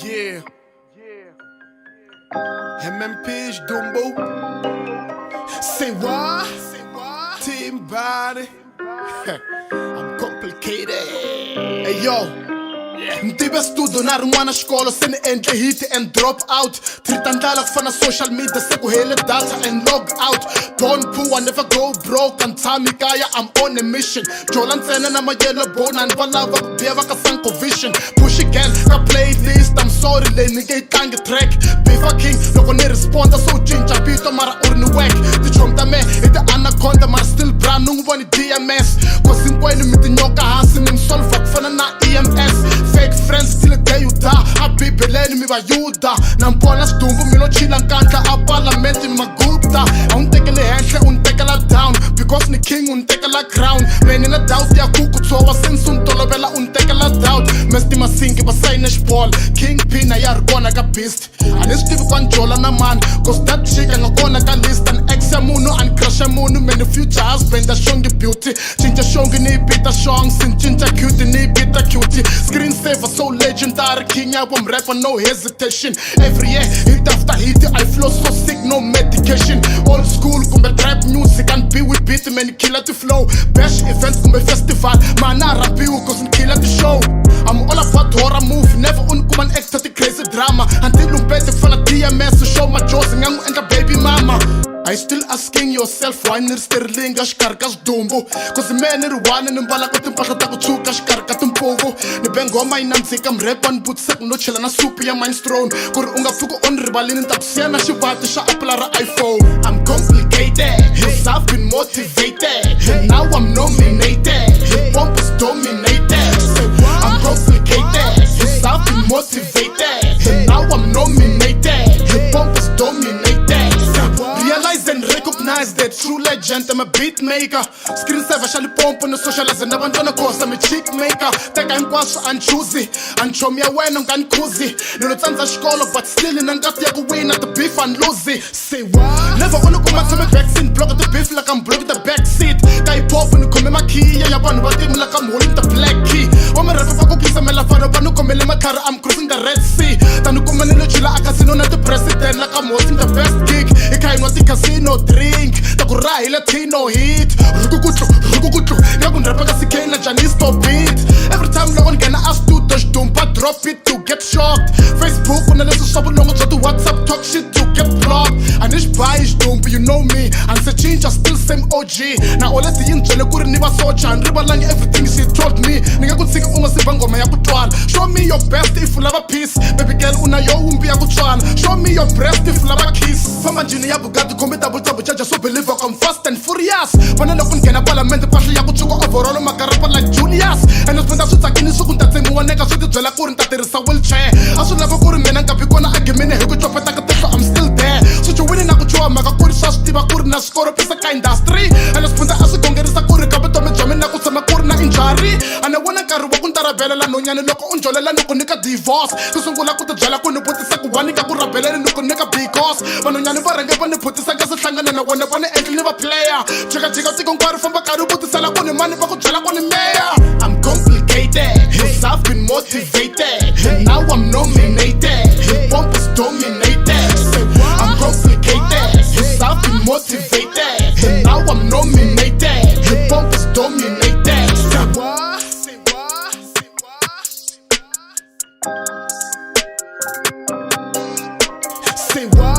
Yeah. MMP's Dumbo. Say what? Team body. I'm complicated. Hey yo. Ntibe studio na rin'wana xikolo se ni endle hit and drop out. Tritandlala ku fana social media se ku hele data and log out. Born poor, never go broke. Antami kaya, I'm on a mission. Jola ntsena na ma-yellow bone and va lava ku biya va ka Sanko Vision. Push again ka playlist, I'm sorry leyi ni nge yi tlangi track. Bifa king loko ni responda so cinca vito mara u ri ni whack. Tichomi ta me i ti anaconda mara still bra ni n'wi voni DMS. Cause hinkwenu mi tinyoka hansi ni mi solva ku fana na EMS. Fake friends till the day you die. I be beleni mi va Yuda. Na mpona stumbu mi lo chila nkandla a parlamenti mi magupta. A untekele henhle untekela down. Because ni king untekela crown. Meni na doubt ya kukutsova since untolovela untekela doubt. Mesti masingi va sayine xball. Kingpin a ya ri kona ka beast. A ni swi tivi kwa njola na mani. Cause that chick a nga kona ka list. An ex ya munhu an crush ya munhu. Meni future husband a shongi beauty. Cinca shongi ni bita shong. Sin cinca cutie ni bita cutie. Screen saver so legendary. King album rapper no hesitation. Every year hit after hit I flow so sick no medication. Old school kumbe trap music and be with beat many killer to flow. Bash events kumbe festival mana rapiu cause killer to show. I'm all about horror movie never unkuman extra the crazy drama. Until umpete kufana DMS to show my jaws ngangu enda baby mama. I still asking yourself why nir sterling xikari ka xidumbu. Cause me ni ri one ni mbala ka timpahla ta ku tshuka xikari ka timpovu. Ni be ngoma yi nandzika mi rap ni vutisa ku no chela na supi ya Mindstrone. Ku ri u nga pfuki u ni rivalini ni ta ku siya na xivati xa apula ra iPhone. I'm complicated, yes I've been motivated. Now I'm nominated, hip-hop is dominated. I'm complicated, yes I've been motivated. Now I'm nominated, hip-hop is dominated. Realize and recognize that true legend, I'm a beat maker. Screen saver shall pump on the socialize and never done a course, I'm a chick maker. Take I'm quash and choosy, and show me a when I'm gan cozy. No tons of scholar, but still in and got the win at the beef and lose it. Say what? Never wanna come out to my backseat, block the beef like I'm blocking the backseat. Guy pop when you come in my key, yeah, one but him like I'm holding the black key. When my rapper for cookies, I'm a lafano, but no come in my car, I'm cruising the Red Sea. Then you come in the chilla, I can see no the president like I'm hosting the best gig. It can't the casino drink takurai Latino hit rukukutlu yakunrapa kasikena janisto beat. Every time loko ngena astudio xidumpa drop it to get shocked. Facebook una leswi swa vulongo bya ti WhatsApp talk shit to get blocked. A ni xibayi xidumpa you know me and se cinca still same OG. Na oleti yi ni byele ku ri ni va socha ni rivalangi everything she told me. Ni nga ku tshiki u nga si ba ngoma ya ku twala. Show me your best if you love a peace. Baby girl una yo wumbi ya ku tswala. Show me your breast if you love a kiss. Famba njini ya Bugatti kumbe double charger so believe I'm fast and furious. Vana loko ngena parliament pahla ya ku tsuka overall makarapa like Julius. And it's been that tsakini suku ntatsengiwa neka swi ti byela ku ri ni ta tirhisa wheelchair. A swi lava ku ri mina nkapi kona a gemini hi ku copeta ka tihlo I'm still there. Swichowini na ku chuha mhaka ku ri swa swi tiva ku ri na swikoro pisa ka industry. And it's been that a swi gongerisa ku ri ka vutomi bya mina ku tshama ku ri na injury. A ni vona nkarhi wa ku ni ta rabelela nhonyani loko u ndjolela ni ku nyika divorce. Ku sungula ku ti byela ku ni vutisa ku wa nyika ku rabeleni ni ku nyika because vanhonyani va rhange va ni phutisa ka se hlangana na vona va ni endli ni va player. Jikajika tiko hinkwaro famba karhi u vutisela ku ni mani va ku byela ku ni meya. I'm complicated, yes I've been motivated. Now I'm nominated, hip-hop is dominated. I'm complicated, yes I've been motivated. Now I'm nominated, hip-hop is dominated. Say what? Say what? Say what? Say what?